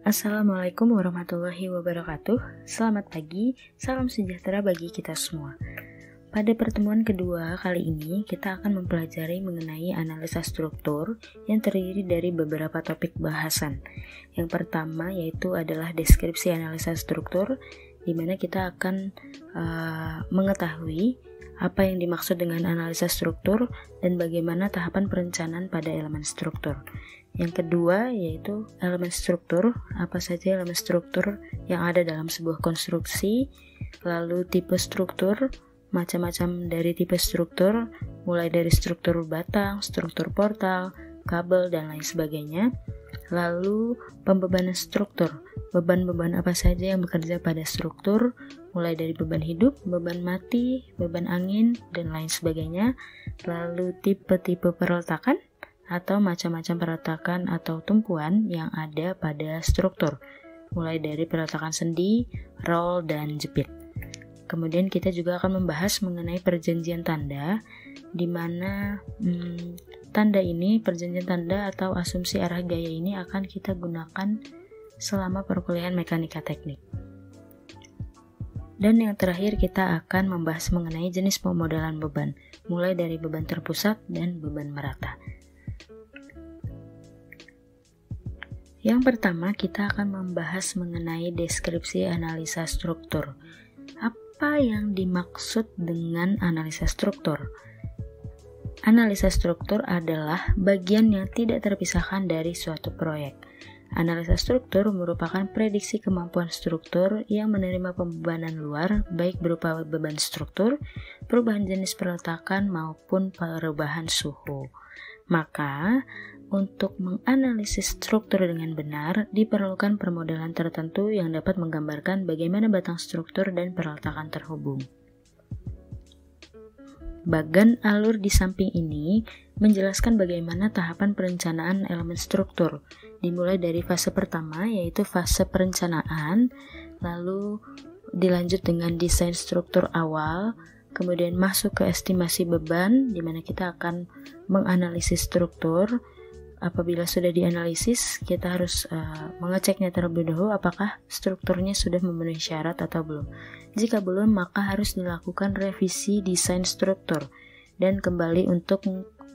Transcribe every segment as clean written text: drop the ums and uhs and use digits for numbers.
Assalamualaikum warahmatullahi wabarakatuh. Selamat pagi, salam sejahtera bagi kita semua. Pada pertemuan kedua kali ini, kita akan mempelajari mengenai analisa struktur yang terdiri dari beberapa topik bahasan. Yang pertama yaitu adalah deskripsi analisa struktur, di mana kita akan mengetahui apa yang dimaksud dengan analisa struktur dan bagaimana tahapan perencanaan pada elemen struktur. Yang kedua yaitu elemen struktur, apa saja elemen struktur yang ada dalam sebuah konstruksi, lalu tipe struktur, macam-macam dari tipe struktur, mulai dari struktur batang, struktur portal, kabel, dan lain sebagainya. Lalu pembebanan struktur, beban-beban apa saja yang bekerja pada struktur, mulai dari beban hidup, beban mati, beban angin, dan lain sebagainya. Lalu tipe-tipe perletakan, atau macam-macam perletakan atau tumpuan yang ada pada struktur, mulai dari perletakan sendi, roll, dan jepit. Kemudian kita juga akan membahas mengenai perjanjian tanda, di mana tanda ini, perjanjian tanda atau asumsi arah gaya ini akan kita gunakan selama perkuliahan mekanika teknik. Dan yang terakhir kita akan membahas mengenai jenis pemodelan beban, mulai dari beban terpusat dan beban merata. Yang pertama, kita akan membahas mengenai deskripsi analisa struktur. Apa yang dimaksud dengan analisa struktur? Analisa struktur adalah bagian yang tidak terpisahkan dari suatu proyek. Analisa struktur merupakan prediksi kemampuan struktur yang menerima pembebanan luar, baik berupa beban struktur, perubahan jenis perletakan, maupun perubahan suhu. Maka, untuk menganalisis struktur dengan benar, diperlukan permodelan tertentu yang dapat menggambarkan bagaimana batang struktur dan perletakan terhubung. Bagan alur di samping ini menjelaskan bagaimana tahapan perencanaan elemen struktur, dimulai dari fase pertama yaitu fase perencanaan, lalu dilanjut dengan desain struktur awal, kemudian masuk ke estimasi beban, di mana kita akan menganalisis struktur. Apabila sudah dianalisis, kita harus mengeceknya terlebih dahulu apakah strukturnya sudah memenuhi syarat atau belum. Jika belum, maka harus dilakukan revisi desain struktur dan kembali untuk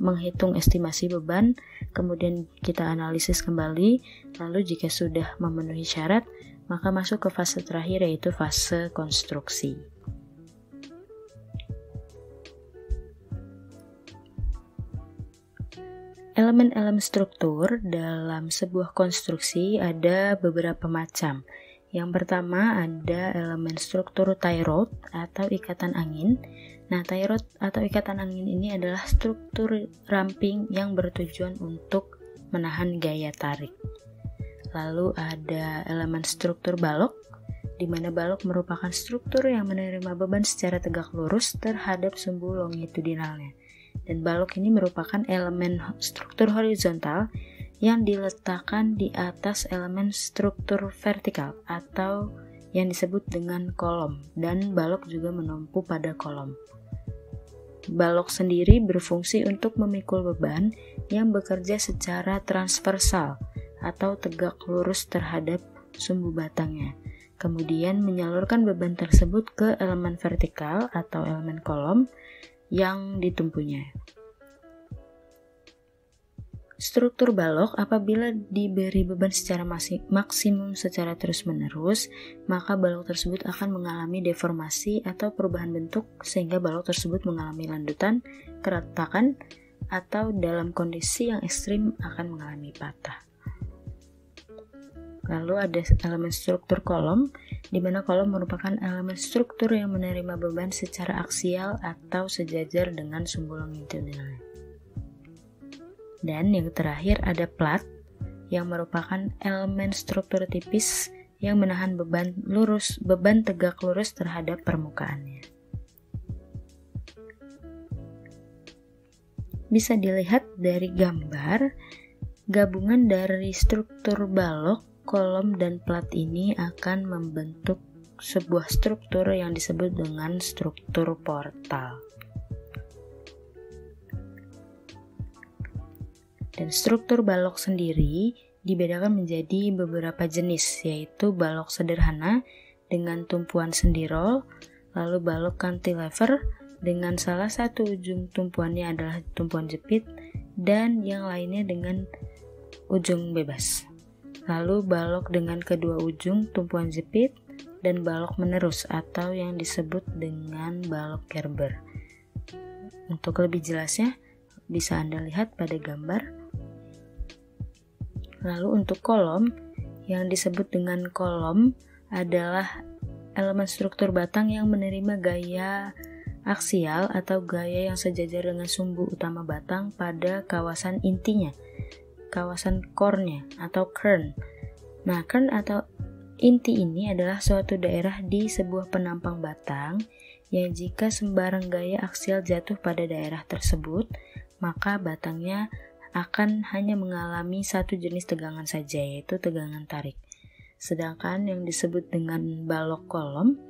menghitung estimasi beban, kemudian kita analisis kembali, lalu jika sudah memenuhi syarat, maka masuk ke fase terakhir yaitu fase konstruksi. Elemen-elemen struktur dalam sebuah konstruksi ada beberapa macam. Yang pertama ada elemen struktur tie rod atau ikatan angin. Nah, tie rod atau ikatan angin ini adalah struktur ramping yang bertujuan untuk menahan gaya tarik. Lalu ada elemen struktur balok, di mana balok merupakan struktur yang menerima beban secara tegak lurus terhadap sumbu longitudinalnya. Dan balok ini merupakan elemen struktur horizontal yang diletakkan di atas elemen struktur vertikal atau yang disebut dengan kolom, dan balok juga menumpu pada kolom. Balok sendiri berfungsi untuk memikul beban yang bekerja secara transversal atau tegak lurus terhadap sumbu batangnya, kemudian menyalurkan beban tersebut ke elemen vertikal atau elemen kolom yang ditumpunya. Struktur balok apabila diberi beban secara maksimum secara terus-menerus, maka balok tersebut akan mengalami deformasi atau perubahan bentuk sehingga balok tersebut mengalami landutan, keretakan, atau dalam kondisi yang ekstrim akan mengalami patah. Lalu ada elemen struktur kolom, di mana kolom merupakan elemen struktur yang menerima beban secara aksial atau sejajar dengan sumbu longitudinalnya. Dan yang terakhir ada plat, yang merupakan elemen struktur tipis yang menahan beban tegak lurus terhadap permukaannya. Bisa dilihat dari gambar, gabungan dari struktur balok, kolom, dan plat ini akan membentuk sebuah struktur yang disebut dengan struktur portal. Dan struktur balok sendiri dibedakan menjadi beberapa jenis, yaitu balok sederhana dengan tumpuan sendirol, lalu balok cantilever dengan salah satu ujung tumpuannya adalah tumpuan jepit dan yang lainnya dengan ujung bebas. Lalu balok dengan kedua ujung tumpuan jepit dan balok menerus atau yang disebut dengan balok Gerber. Untuk lebih jelasnya bisa Anda lihat pada gambar. Lalu untuk kolom, yang disebut dengan kolom adalah elemen struktur batang yang menerima gaya aksial atau gaya yang sejajar dengan sumbu utama batang pada kawasan intinya, kawasan core-nya atau kern. Nah, kern atau inti ini adalah suatu daerah di sebuah penampang batang yang jika sembarang gaya aksial jatuh pada daerah tersebut, maka batangnya akan hanya mengalami satu jenis tegangan saja, yaitu tegangan tarik. Sedangkan yang disebut dengan balok kolom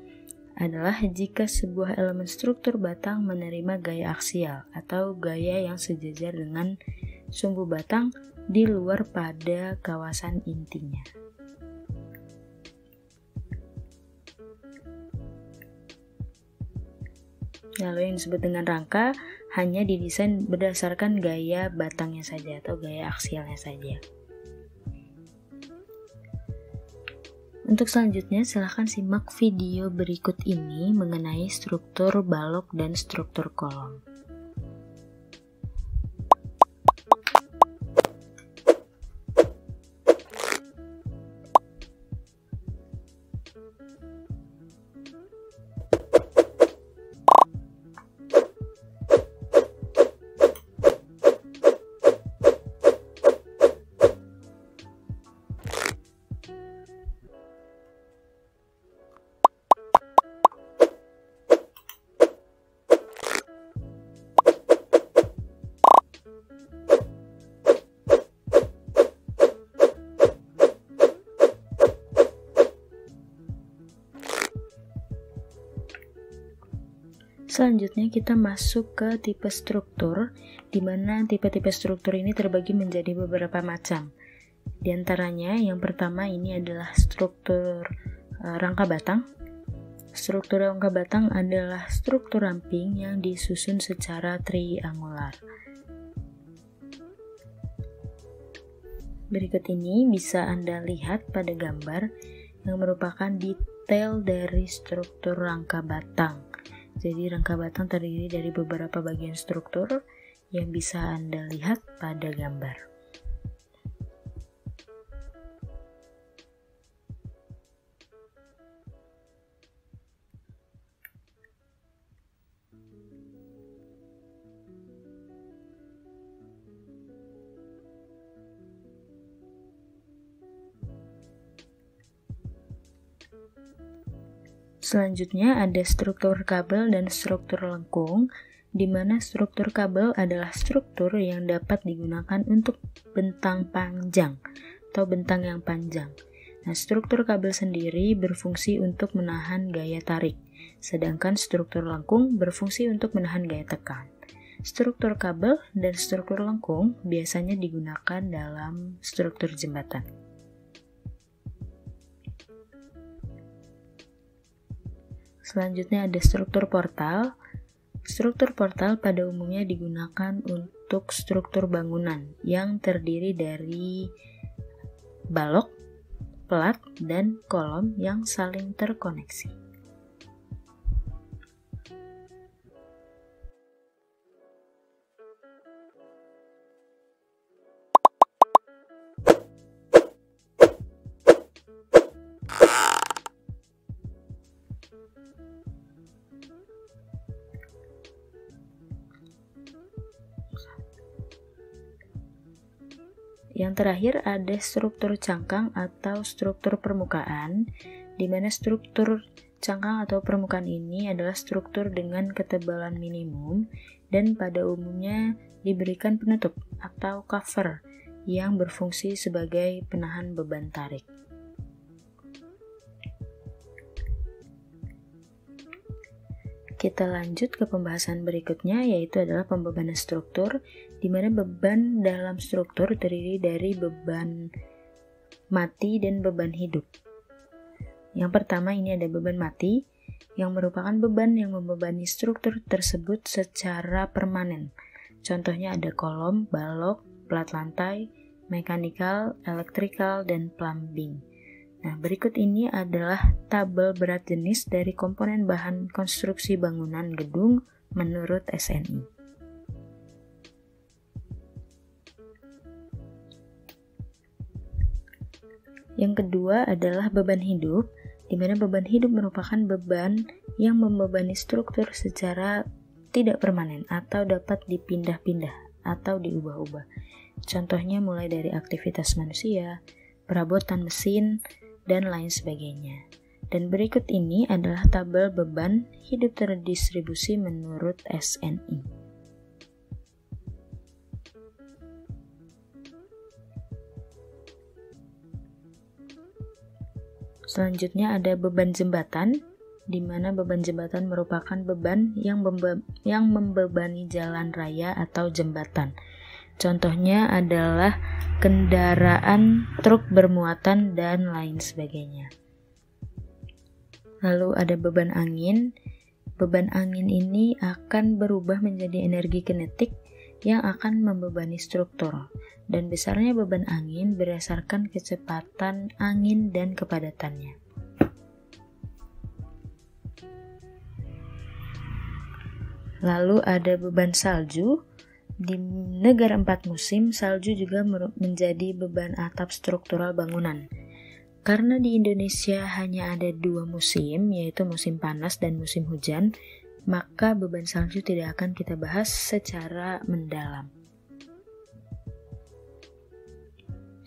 adalah jika sebuah elemen struktur batang menerima gaya aksial atau gaya yang sejajar dengan sumbu batang di luar pada kawasan intinya. Lalu yang disebut dengan rangka hanya didesain berdasarkan gaya batangnya saja atau gaya aksialnya saja. Untuk selanjutnya, silahkan simak video berikut ini mengenai struktur balok dan struktur kolom. Selanjutnya kita masuk ke tipe struktur, di mana tipe-tipe struktur ini terbagi menjadi beberapa macam. Di antaranya yang pertama ini adalah struktur rangka batang. Struktur rangka batang adalah struktur ramping yang disusun secara triangular. Berikut ini bisa Anda lihat pada gambar yang merupakan detail dari struktur rangka batang. Jadi rangka batang terdiri dari beberapa bagian struktur yang bisa Anda lihat pada gambar. Selanjutnya ada struktur kabel dan struktur lengkung, di mana struktur kabel adalah struktur yang dapat digunakan untuk bentang panjang atau bentang yang panjang. Nah, struktur kabel sendiri berfungsi untuk menahan gaya tarik, sedangkan struktur lengkung berfungsi untuk menahan gaya tekan. Struktur kabel dan struktur lengkung biasanya digunakan dalam struktur jembatan. Selanjutnya ada struktur portal. Struktur portal pada umumnya digunakan untuk struktur bangunan yang terdiri dari balok, pelat, dan kolom yang saling terkoneksi. Yang terakhir ada struktur cangkang atau struktur permukaan, di mana struktur cangkang atau permukaan ini adalah struktur dengan ketebalan minimum dan pada umumnya diberikan penutup atau cover yang berfungsi sebagai penahan beban tarik. Kita lanjut ke pembahasan berikutnya, yaitu adalah pembebanan struktur, di mana beban dalam struktur terdiri dari beban mati, dan beban hidup. Yang pertama ini ada beban mati, yang merupakan beban yang membebani struktur tersebut secara permanen. Contohnya ada kolom, balok, plat lantai, mekanikal, elektrikal, dan plumbing. Nah, berikut ini adalah tabel berat jenis dari komponen bahan konstruksi bangunan gedung menurut SNI. Yang kedua adalah beban hidup, di mana beban hidup merupakan beban yang membebani struktur secara tidak permanen atau dapat dipindah-pindah atau diubah-ubah. Contohnya mulai dari aktivitas manusia, perabotan mesin, dan lain sebagainya. Dan berikut ini adalah tabel beban hidup terdistribusi menurut SNI. Selanjutnya ada beban jembatan, di mana beban jembatan merupakan beban yang membebani jalan raya atau jembatan. Contohnya adalah kendaraan, truk bermuatan, dan lain sebagainya. Lalu ada beban angin. Beban angin ini akan berubah menjadi energi kinetik yang akan membebani struktur. Dan besarnya beban angin berdasarkan kecepatan angin dan kepadatannya. Lalu ada beban salju. Di negara 4 musim, salju juga menjadi beban atap struktural bangunan. Karena di Indonesia hanya ada 2 musim, yaitu musim panas dan musim hujan, maka beban salju tidak akan kita bahas secara mendalam.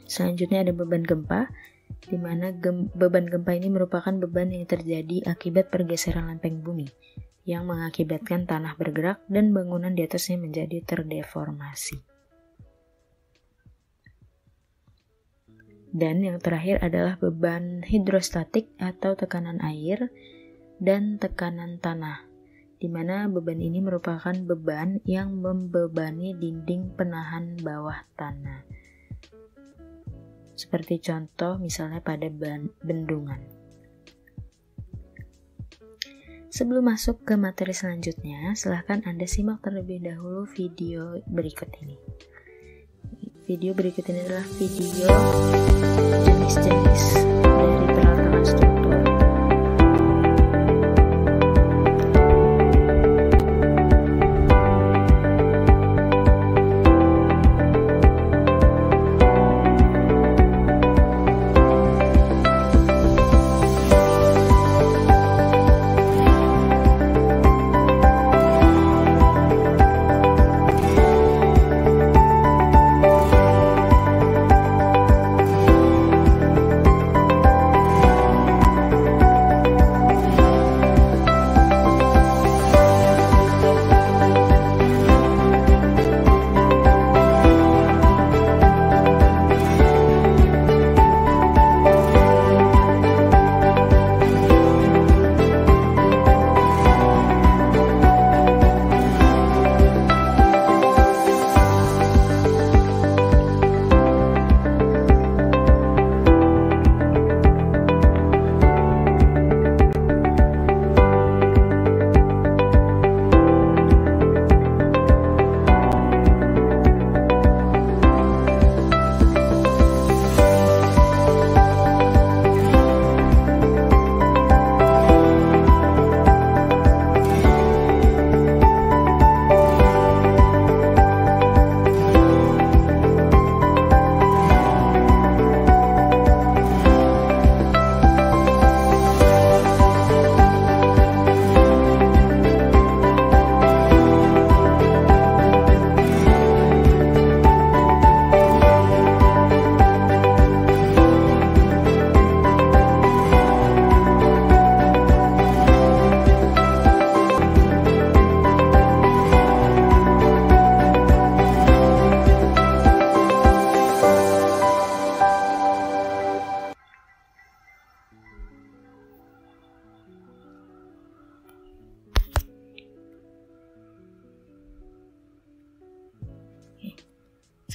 Selanjutnya ada beban gempa, di mana beban gempa ini merupakan beban yang terjadi akibat pergeseran lempeng bumi, yang mengakibatkan tanah bergerak dan bangunan di atasnya menjadi terdeformasi. Dan yang terakhir adalah beban hidrostatik atau tekanan air dan tekanan tanah, di mana beban ini merupakan beban yang membebani dinding penahan bawah tanah. Seperti contoh misalnya pada bendungan. Sebelum masuk ke materi selanjutnya, silahkan Anda simak terlebih dahulu video berikut ini. Video berikut ini adalah video jenis-jenis dari peralatan struktur.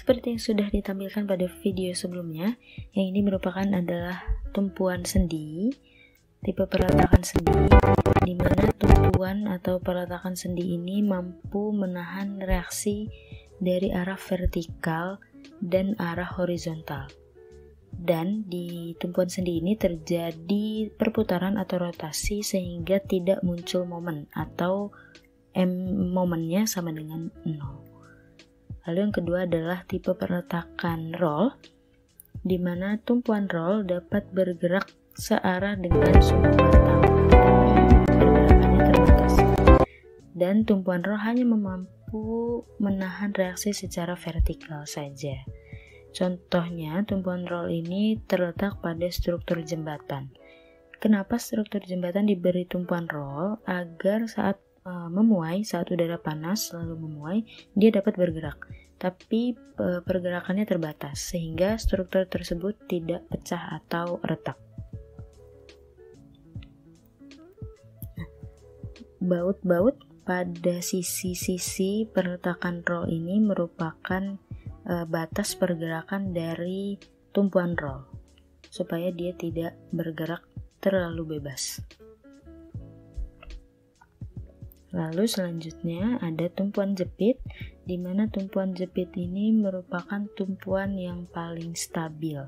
Seperti yang sudah ditampilkan pada video sebelumnya, yang ini merupakan adalah tumpuan sendi, tipe perletakan sendi, di mana tumpuan atau perletakan sendi ini mampu menahan reaksi dari arah vertikal dan arah horizontal. Dan di tumpuan sendi ini terjadi perputaran atau rotasi sehingga tidak muncul momen atau momennya sama dengan 0. Lalu yang kedua adalah tipe perletakan roll, di mana tumpuan roll dapat bergerak searah dengan sumbu batang, pergerakannya terbatas. Dan tumpuan roll hanya mampu menahan reaksi secara vertikal saja. Contohnya, tumpuan roll ini terletak pada struktur jembatan. Kenapa struktur jembatan diberi tumpuan roll? Agar saat memuai, saat udara panas lalu memuai, dia dapat bergerak. Tapi pergerakannya terbatas, sehingga struktur tersebut tidak pecah atau retak. Baut-baut pada sisi-sisi perletakan roll ini merupakan batas pergerakan dari tumpuan roll supaya dia tidak bergerak terlalu bebas. Lalu selanjutnya ada tumpuan jepit, di mana tumpuan jepit ini merupakan tumpuan yang paling stabil.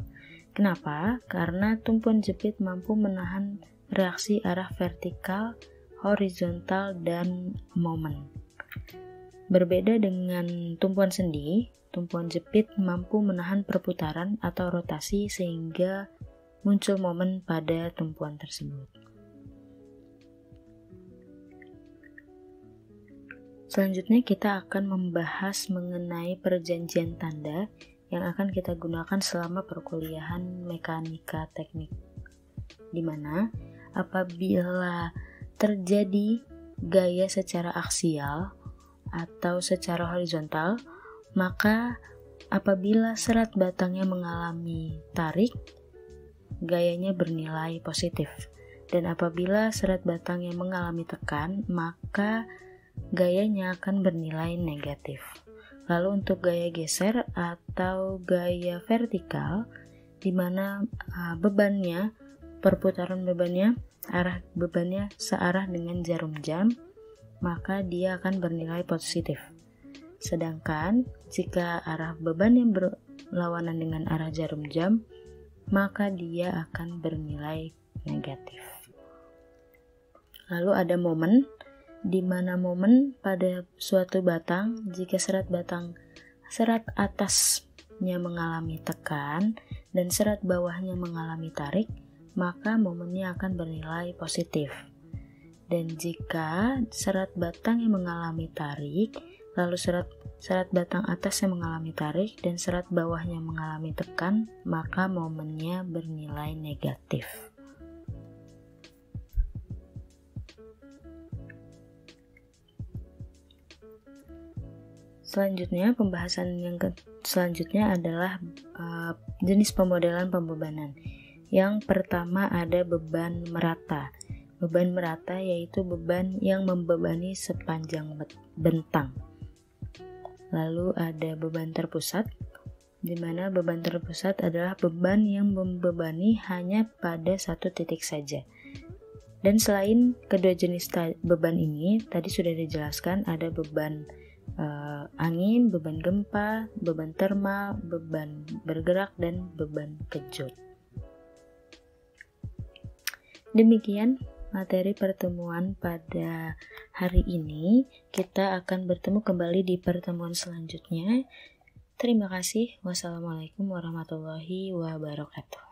Kenapa? Karena tumpuan jepit mampu menahan reaksi arah vertikal, horizontal, dan momen. Berbeda dengan tumpuan sendi, tumpuan jepit mampu menahan perputaran atau rotasi sehingga muncul momen pada tumpuan tersebut. Selanjutnya kita akan membahas mengenai perjanjian tanda yang akan kita gunakan selama perkuliahan mekanika teknik, di mana apabila terjadi gaya secara aksial atau secara horizontal, maka apabila serat batangnya mengalami tarik, gayanya bernilai positif. Dan apabila serat batangnya mengalami tekan, maka gayanya akan bernilai negatif. Lalu untuk gaya geser atau gaya vertikal, di mana bebannya, perputaran bebannya, arah bebannya searah dengan jarum jam, maka dia akan bernilai positif. Sedangkan jika arah beban yang berlawanan dengan arah jarum jam, maka dia akan bernilai negatif. Lalu ada momen, di mana momen pada suatu batang, jika serat atasnya mengalami tekan dan serat bawahnya mengalami tarik, maka momennya akan bernilai positif. Dan jika serat batang yang mengalami tarik, lalu serat batang atas yang mengalami tarik dan serat bawahnya mengalami tekan, maka momennya bernilai negatif. Selanjutnya, pembahasan yang selanjutnya adalah jenis pemodelan pembebanan. Yang pertama ada beban merata. Beban merata yaitu beban yang membebani sepanjang bentang. Lalu ada beban terpusat, di mana beban terpusat adalah beban yang membebani hanya pada satu titik saja. Dan selain kedua jenis beban ini, tadi sudah dijelaskan ada beban angin, beban gempa, beban termal, beban bergerak, dan beban kejut. Demikian materi pertemuan pada hari ini. Kita akan bertemu kembali di pertemuan selanjutnya. Terima kasih. Wassalamualaikum warahmatullahi wabarakatuh.